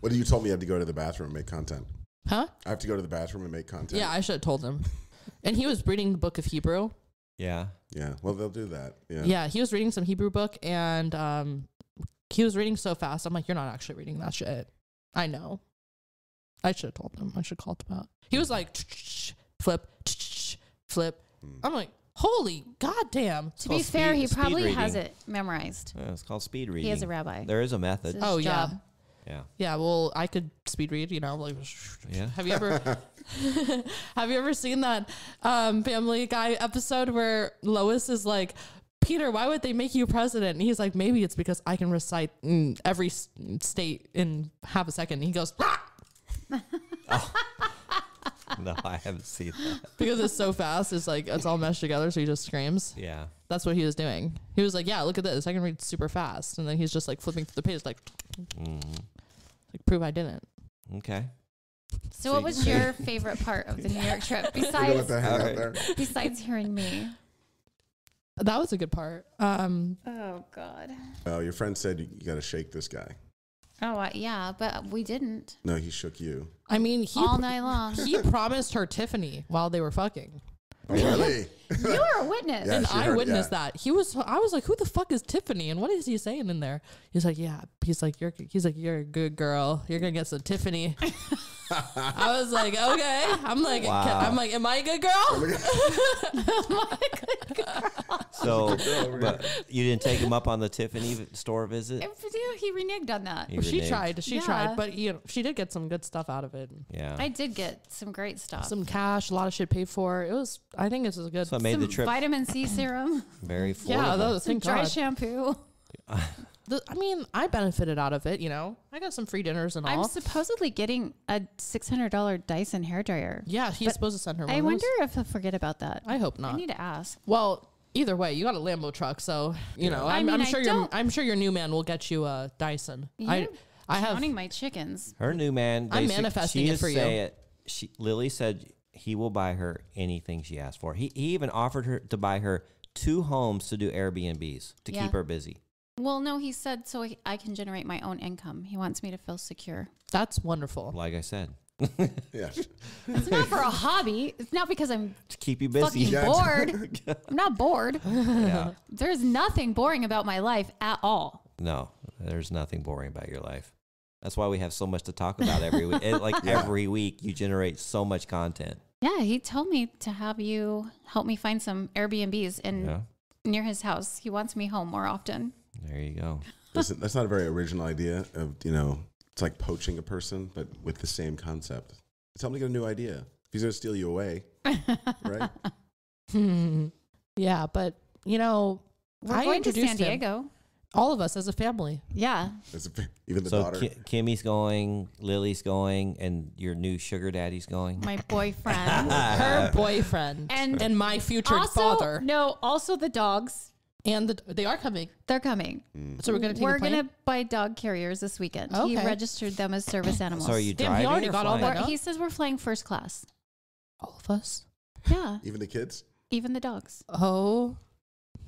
What you told me you had to go to the bathroom and make content. Huh? I have to go to the bathroom and make content. Yeah, I should have told him. And he was reading the book of Hebrew. Yeah. Yeah. Well, they'll do that. Yeah. Yeah, he was reading some Hebrew book, and he was reading so fast. I'm like, you're not actually reading that shit. I know. I should have told him. I should have called him out. He was like, flip, flip. I'm like, holy goddamn. To be called fair, he speed probably reading. has it memorized. Yeah, it's called speed reading. He is a rabbi. There is a method. His Oh, yeah. job. Yeah. Yeah, well, I could speed read, you know, like, Yeah. have you ever seen that Family Guy episode where Lois is like, Peter, why would they make you president? And he's like, maybe it's because I can recite every state in half a second. And he goes, No, I haven't seen that. because it's so fast. It's like, it's all meshed together. So he just screams. Yeah. That's what he was doing. He was like, yeah, look at this. I can read super fast. And then he's just like flipping through the page, like prove I didn't. Okay. So, what was your favorite part of the New York trip You're gonna let besides that hang out Alright. there. besides hearing me? That was a good part. Oh God. Oh, your friend said you got to shake this guy. Oh yeah, but we didn't No, he shook you. I mean, all night long. he promised her Tiffany while they were fucking. Oh, really? You were a witness. Yeah, And she I heard- witnessed yeah. that. I was like, who the fuck is Tiffany? And what is he saying in there? He's like, yeah. He's like, you're a good girl. You're gonna get some Tiffany. I was like, okay. I'm like, Wow. am I a good girl? So, but you didn't take him up on the Tiffany store visit? He reneged on that. You She reneged. tried. She Yeah. tried, but she did get some good stuff out of it. Yeah. I did get some great stuff. Some cash, a lot of shit paid for. I think this is good. So it made the Some trip vitamin C serum, very affordable. Yeah, that was some thank dry God. shampoo. I mean, I benefited out of it. You know, I got some free dinners and all. I'm supposedly getting a $600 Dyson hairdryer. Yeah, he's supposed to send her one. I of those. wonder if he'll forget about that. I hope I not. need to ask. Well, Either way, you got a Lambo truck, so you know. I mean, I'm sure your new man will get you a Dyson. You're I have counting my chickens. Her new man. I'm manifesting it for you. Lily said he will buy her anything she asked for. He even offered her to buy her 2 homes to do Airbnbs to keep her busy. Well, no, he said so I can generate my own income. He wants me to feel secure. That's wonderful. Like I said. Yeah. It's not for a hobby. It's not because I'm To keep you busy. fucking bored. I'm not bored. Yeah. There's nothing boring about my life at all. No, there's nothing boring about your life. That's why we have so much to talk about every week. Every week, you generate so much content. Yeah, he told me to have you help me find some Airbnbs near his house. He wants me home more often. There you go. Listen, that's not a very original idea of, it's like poaching a person, but with the same concept. Tell him to get a new idea. If he's going to steal you away, right? Yeah, but, we're going to San Diego. All of us as a family. Yeah. Even the So daughter. Kimmy's going, Lily's going, and your new sugar daddy's going. My boyfriend. Her boyfriend. And my future father. No, also the dogs. And they are coming. They're coming. So we're going to take We're a plane? going to buy dog carriers this weekend. He Okay. registered them as service animals. So are you Damn, driving he already or got all flying? that. He says we're flying first class. All of us? Yeah. Even the kids? Even the dogs. Oh,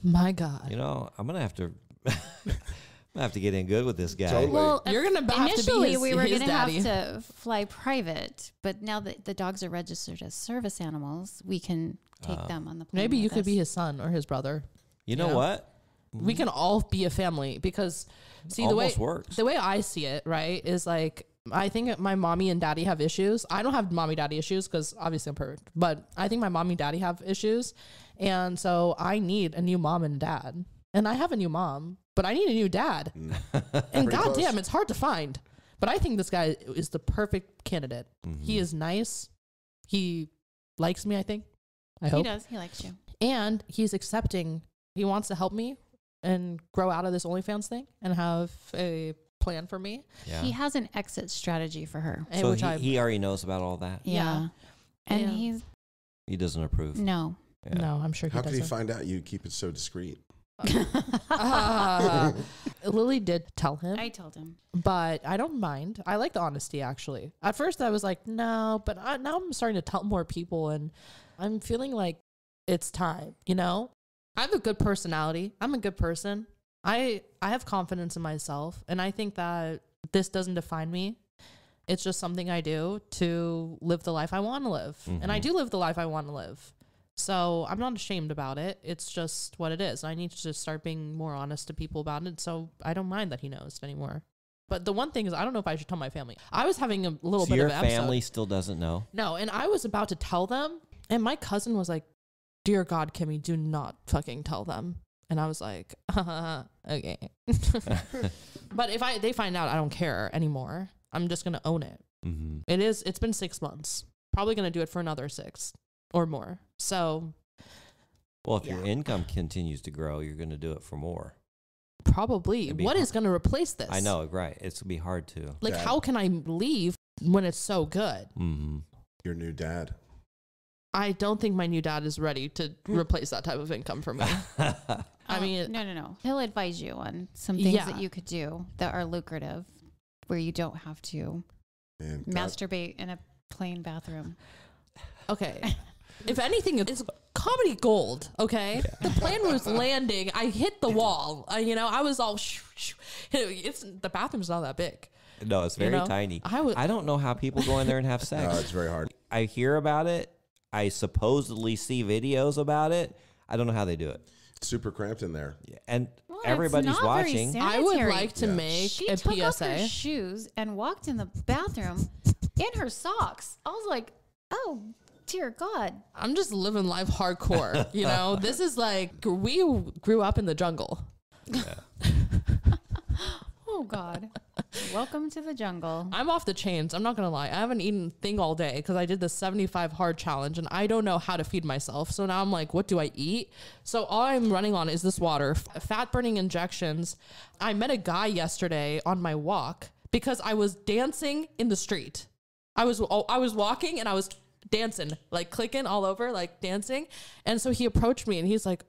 my God. I'm gonna have to. I have to get in good with this guy. Totally. Well, You're going to have to be initially his, we were his going to have daddy. to fly private, but now that the dogs are registered as service animals, we can take them on the plane. Maybe you with could us. be his son or his brother. You know Yeah. what? We can all be a family because see Almost works. the way I see it, right, is like I think my mommy and daddy have issues. I don't have mommy daddy issues because obviously I'm perfect, but I think my mommy and daddy have issues, and so I need a new mom and dad. And I have a new mom, but I need a new dad. And goddamn, it's hard to find. But I think this guy is the perfect candidate. Mm-hmm. He is nice. He likes me, I think. I hope. He does. He likes you. And he's accepting. He wants to help me and grow out of this OnlyFans thing and have a plan for me. Yeah. He has an exit strategy for her. So which he already knows about all that. Yeah. And Yeah. he's He doesn't approve. no. Yeah. No, I'm sure he How could he doesn't. find out you keep it so discreet? Lily did tell him, I told him. but I don't mind. I like the honesty, actually. At first, I was like, no, but now I'm starting to tell more people, and I'm feeling like it's time, I have a good personality. I'm a good person. I have confidence in myself, and I think that this doesn't define me. It's just something I do to live the life I want to live. And I do live the life I want to live. So I'm not ashamed about it. It's just what it is. I need to just start being more honest to people about it. So I don't mind that he knows anymore. But the one thing is, I don't know if I should tell my family. I was having a little So bit your of an episode. family still doesn't know? No, and I was about to tell them. And my cousin was like, dear God, Kimmy, do not fucking tell them. And I was like, okay. But if they find out, I don't care anymore. I'm just going to own it. Mm-hmm. It's been 6 months. Probably going to do it for another 6 or more. So Well, if your income continues to grow, you're going to do it for more. probably It'd be what hard. is going to replace this? I know, right? It's going to be hard to. Like, Dad. how can I leave when it's so good? Mm-hmm. Your new dad. I don't think my new dad is ready to replace that type of income for me. I mean, no. He'll advise you on some things Yeah. that you could do that are lucrative, where you don't have to And masturbate in a plain bathroom. okay. If anything, it's comedy gold. Okay, the plane was landing. I hit the wall. I was all. The bathroom's not that big. No, it's very know? tiny. I I don't know how people go in there and have sex. it's very hard. I hear about it. I supposedly see videos about it. I don't know how they do it. It's super cramped in there. And Well, it's everybody's not very watching. I would sanitary. like to Yeah. make She a took off her PSA. shoes and walked in the bathroom in her socks. I was like, oh, dear God. I'm just living life hardcore. This is like we grew up in the jungle. Oh, God. Welcome to the jungle. I'm off the chains. I'm not going to lie. I haven't eaten a thing all day because I did the 75 hard challenge and I don't know how to feed myself. So now I'm like, what do I eat? So all I'm running on is this water, fat burning injections. I met a guy yesterday on my walk because I was dancing in the street. I was walking and I was dancing, like clicking all over, like dancing. And so he approached me and he's like,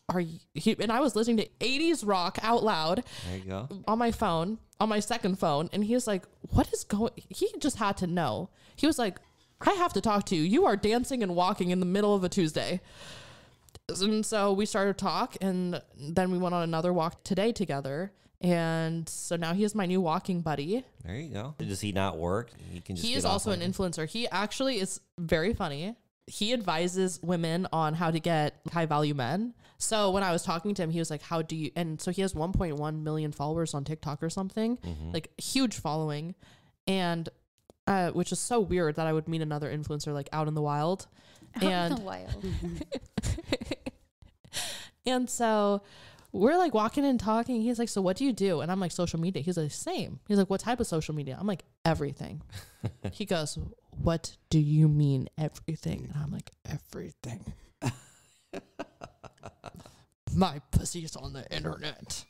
are you? And I was listening to 80s rock out loud. There you go. On my phone, on my second phone. And he was like, what is going? He just had to know. He was like, I have to talk to you. You are dancing and walking in the middle of a Tuesday. And so we started to talk, and then we went on another walk today together. And so now he is my new walking buddy. There you go. Does he not work? He is also an influencer. He actually is very funny. He advises women on how to get high value men. So when I was talking to him, he was like, how do you, and so he has 1.1 million followers on TikTok or something, like huge following. And, which is so weird that I would meet another influencer like out in the wild. Out in the wild. And so we're like walking and talking. He's like, so what do you do? And I'm like, social media. He's like, same. He's like, what type of social media? I'm like, everything. He goes, what do you mean everything? And I'm like, everything. My pussy's on the internet.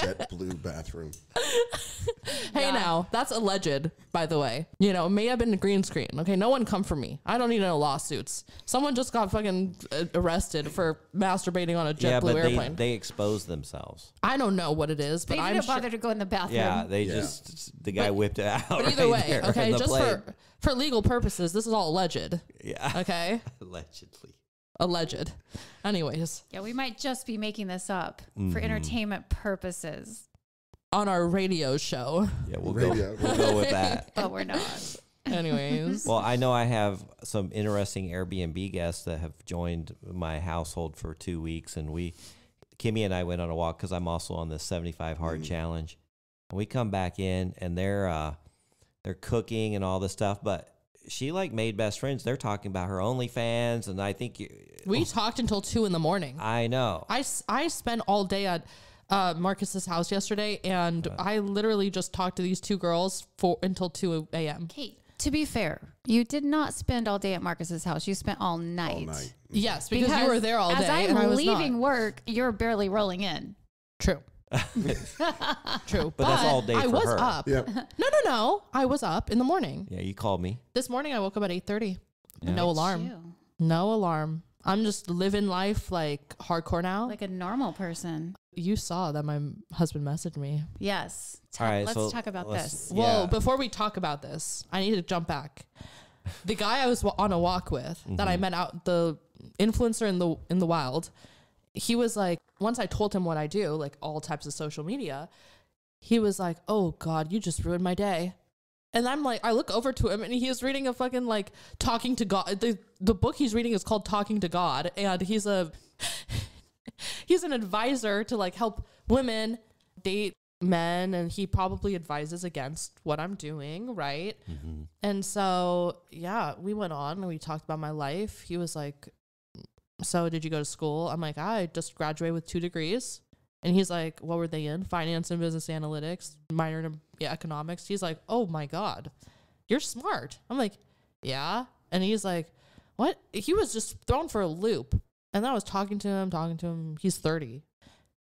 Jet blue bathroom. Hey, now that's alleged, by the way. You know, it may have been a green screen. Okay, no one come for me. I don't need no lawsuits. Someone just got fucking arrested for masturbating on a jet blue airplane. They exposed themselves. I don't know what it is, but They I'm didn't bother to go in the bathroom. Yeah, the guy whipped it out. But either right way, there in okay, the just plane. for legal purposes, this is all alleged. Yeah. Okay, Allegedly. alleged. Anyways, Yeah, we might just be making this up for entertainment purposes, on our radio show. Yeah, we'll Radio. go with that. but we're not. Anyways, Well, I know I have some interesting Airbnb guests that have joined my household for 2 weeks, and Kimmy and I went on a walk because I'm also on the 75 hard challenge. And we come back in, and they're cooking and all this stuff, but she like made best friends. They're talking about her OnlyFans, and I think we talked until 2 a.m. I know. I spent all day at Marcus's house yesterday, and I literally just talked to these two girls until 2 a.m. Kate, to be fair, you did not spend all day at Marcus's house. You spent all night. All night. Yes, because you were there all day. As I'm and I was leaving not. work, you're barely rolling in. True. True. But that's all day I for was her. up. Yep. No. I was up in the morning. Yeah, you called me. This morning I woke up at 8:30. Yeah. No alarm. Ew. No alarm. I'm just living life like hardcore now. Like a normal person. You saw that my husband messaged me. Yes. All right, Let's so talk about let's- this. Well, Yeah. before we talk about this, I need to jump back. The guy I was on a walk with that I met out, the influencer in the wild, he was like, once I told him what I do, like all types of social media, he was like, oh God, you just ruined my day. And I'm like, I look over to him and he is reading a fucking like Talking to God. The book he's reading is called Talking to God. And he's an advisor to like help women date men, and he probably advises against what I'm doing, right? And so yeah, we went on and we talked about my life. He was like, so did you go to school? I'm like, I just graduated with 2 degrees. And he's like, what were they in? Finance and business analytics, minor in economics. He's like, oh my God, you're smart. I'm like, yeah. And he's like, what? He was just thrown for a loop. And then I was talking to him. He's 30.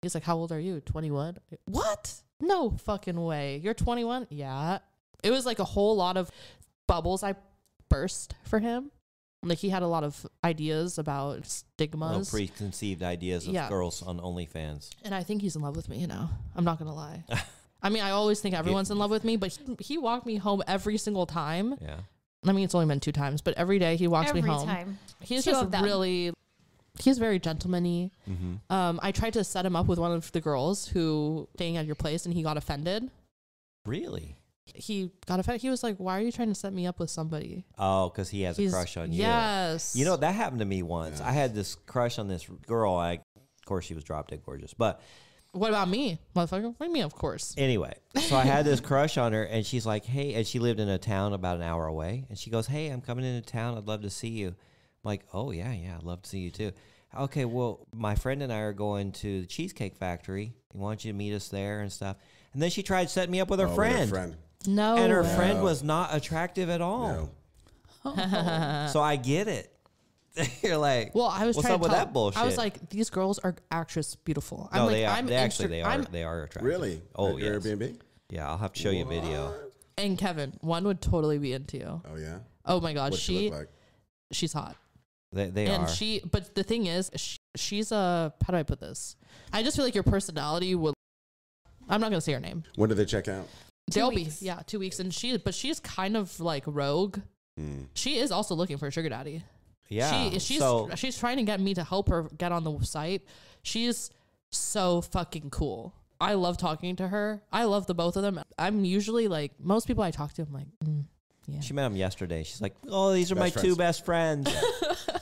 He's like, how old are you? 21? What? No fucking way. You're 21? Yeah. It was like a whole lot of bubbles I burst for him. Like he had a lot of ideas about stigmas. Preconceived ideas of girls on OnlyFans. And I think he's in love with me, you know. I'm not going to lie. I mean, I always think everyone's in love with me, but he walked me home every single time. Yeah. I mean, it's only been 2 times, but every day he walks me home. Every time. He's 2 just of them. really, he's very gentleman-y. I tried to set him up with one of the girls who staying at your place, and he got offended. Really? He got offended. He was like, why are you trying to set me up with somebody? Oh, because he has a crush on you. Yes. You know, that happened to me once. Yeah. I had this crush on this girl. Of course, she was drop dead gorgeous. But What about me, motherfucker? What do you mean, of course? anyway, so I had this crush on her, and she's like, hey, and she lived in a town about an hour away. And she goes, hey, I'm coming into town. I'd love to see you. I'm like, oh, yeah, I'd love to see you too. Okay, well, my friend and I are going to the Cheesecake Factory. We want you to meet us there and stuff. And then she tried setting me up with her friend. No. And her way. friend was not attractive at all. No. So I get it. You're like, Well, I was what's trying up to with tell, that bullshit? I was like, these girls are actress beautiful. I'm no, like, they are. I'm They are attractive. Really? Oh, At yes. Airbnb? Yeah, I'll have to show you a video. And Kevin, one would totally be into you. Oh, yeah? Oh my God, What's she look like? she's hot. They and are. but the thing is, she's a, how do I put this? I just feel like your personality would, I'm not going to say her name. When do they check out? They'll 2 weeks. be, 2 weeks. And she's kind of like rogue. She is also looking for a sugar daddy. Yeah. She's trying to get me to help her get on the site. She's so fucking cool. I love talking to her. I love the both of them. I'm usually like, most people I talk to, I'm like, yeah. She met him yesterday. She's like, oh, these are my Best two friends. best friends.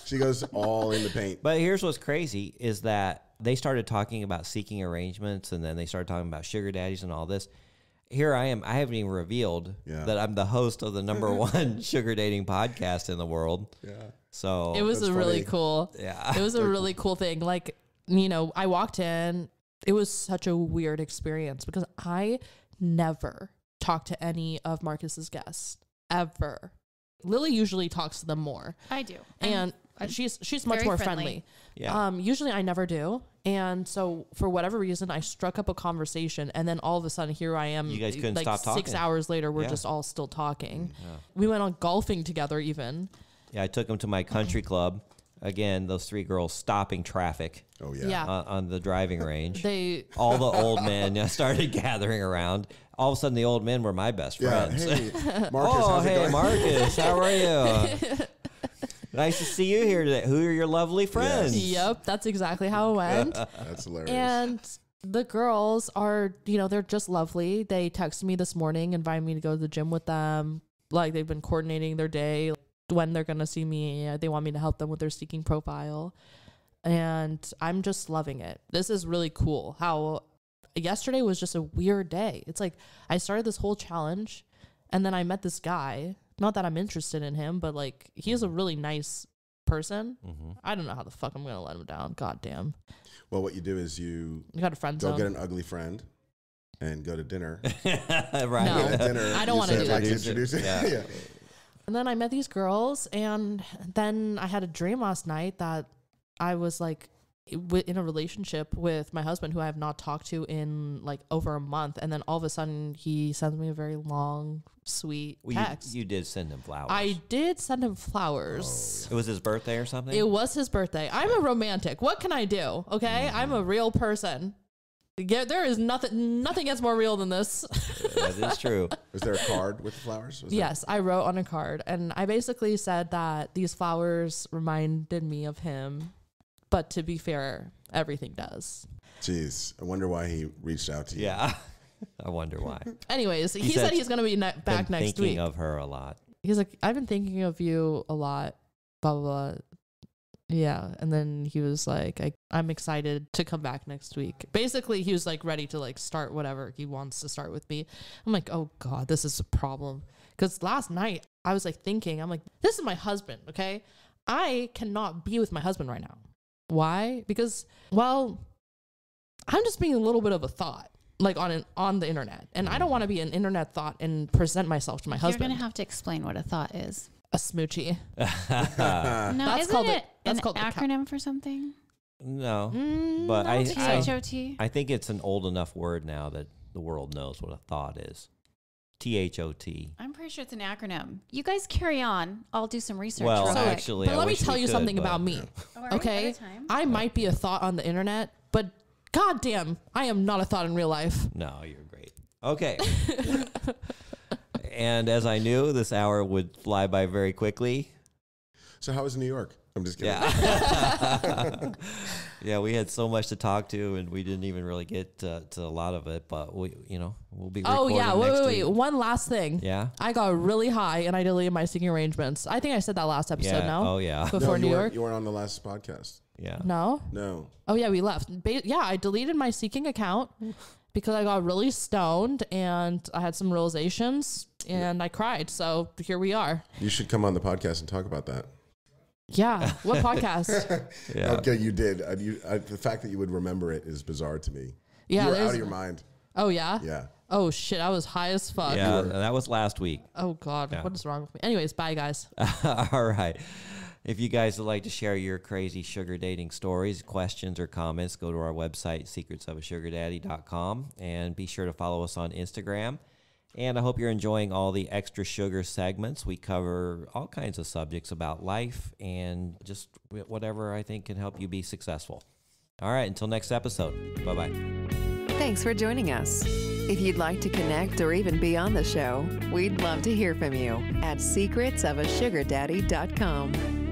She goes all in the paint. But here's what's crazy is that they started talking about seeking arrangements, and then they started talking about sugar daddies and all this. Here I am. I haven't even revealed that I'm the host of the #1 sugar dating podcast in the world. Yeah. So It was That's really funny. cool. Yeah. It was a really cool thing. Like, I walked in. It was such a weird experience because I never talked to any of Marcus's guests ever. Lily usually talks to them more. I do. And I'm she's much very more friendly. friendly. Yeah. Usually I never do. And so for whatever reason, I struck up a conversation, and then all of a sudden here I am. You guys couldn't like stop 6 talking. hours later, we're Yeah. just all still talking. Yeah. We went on golfing together even. Yeah, I took him to my country club. Again, those 3 girls stopping traffic Oh, yeah. Yeah. on the driving range. They All the old men started gathering around. All of a sudden, the old men were my best Yeah. friends. Hey, Marcus, Oh, how's it hey, going? Marcus, how are you? Nice to see you here today. Who are your lovely friends? Yep, that's exactly how it went. That's hilarious. And the girls are, they're just lovely. They texted me this morning, inviting me to go to the gym with them. Like, they've been coordinating their day, when they're going to see me. They want me to help them with their seeking profile. And I'm just loving it. This is really cool. How yesterday was just a weird day. It's like I started this whole challenge, and then I met this guy. Not that I'm interested in him, but like, he is a really nice person. I don't know how the fuck I'm going to let him down. God damn. Well, what you do is you You got a friend go zone. get an ugly friend and go to dinner. Right. No. At dinner, I don't you wanna say, do "I'd that. like to introduce it." Yeah. Yeah. And then I met these girls, and then I had a dream last night that I was like in a relationship with my husband, who I have not talked to in like over a month. And then all of a sudden he sends me a very long, sweet text. You did send him flowers. I did send him flowers. It was his birthday or something? It was his birthday. I'm a romantic. What can I do? Okay. I'm a real person. There is nothing gets more real than this. That is true. Was there a card with the flowers? Was Yes, I wrote on a card, and I basically said that these flowers reminded me of him. But to be fair, everything does. there- Jeez, I wonder why he reached out to you. Yeah. I wonder why. Anyways, he said said he's going to be back Been next thinking week. of her a lot. He's like, I've been thinking of you a lot, blah, blah, blah. Yeah. And then he was like, I'm excited to come back next week. Basically, he was like ready to like start whatever he wants to start with me. I'm like, oh God, this is a problem. Because last night I was like thinking, I'm like, this is my husband. Okay. I cannot be with my husband right now. Why? Because, well, I'm just being a little bit of a thought, like on the internet. And I don't want to be an internet thought and present myself to my You're husband. going to have to explain what a thought is. A smoochie. No, That's isn't called it that's an called the acronym for something? No. Mm, But I THOT? I think it's an old enough word now that the world knows what a thought is. THOT. I'm pretty sure it's an acronym. You guys carry on. I'll do some research. Well, real quick. actually, But I let me wish tell we you could, something but- about me. Oh, are we Okay? out of time? I might be a thought on the internet, but goddamn, I am not a thought in real life. No, you're great. Okay. And as I knew, this hour would fly by very quickly. So how was New York? I'm just kidding. Yeah. Yeah, we had so much to talk to, and we didn't even really get to a lot of it. But we'll be. Oh recording yeah, next wait. week. One last thing. Yeah. I got really high and I deleted my singing arrangements. I think I said that last episode. Yeah. No. Oh yeah. Before No, New York. you weren't on the last podcast. Yeah. No. No. Oh yeah, we left. Yeah, I deleted my seeking account because I got really stoned and I had some realizations and I cried. So here we are. You should come on the podcast and talk about that. Yeah. What podcast? Yeah. Okay, you did. The fact that you would remember it is bizarre to me. Yeah. You were there's- out of your mind. Oh yeah. Yeah. Oh shit, I was high as fuck. Yeah, that was last week. Oh god, Yeah. what is wrong with me? Anyways, bye guys. All right. If you guys would like to share your crazy sugar dating stories, questions, or comments, go to our website, secretsofasugardaddy.com, and be sure to follow us on Instagram And I hope you're enjoying all the extra sugar segments. We cover all kinds of subjects about life and just whatever I think can help you be successful. All right, until next episode. Bye-bye. Thanks for joining us. If you'd like to connect or even be on the show, we'd love to hear from you at secretsofasugardaddy.com.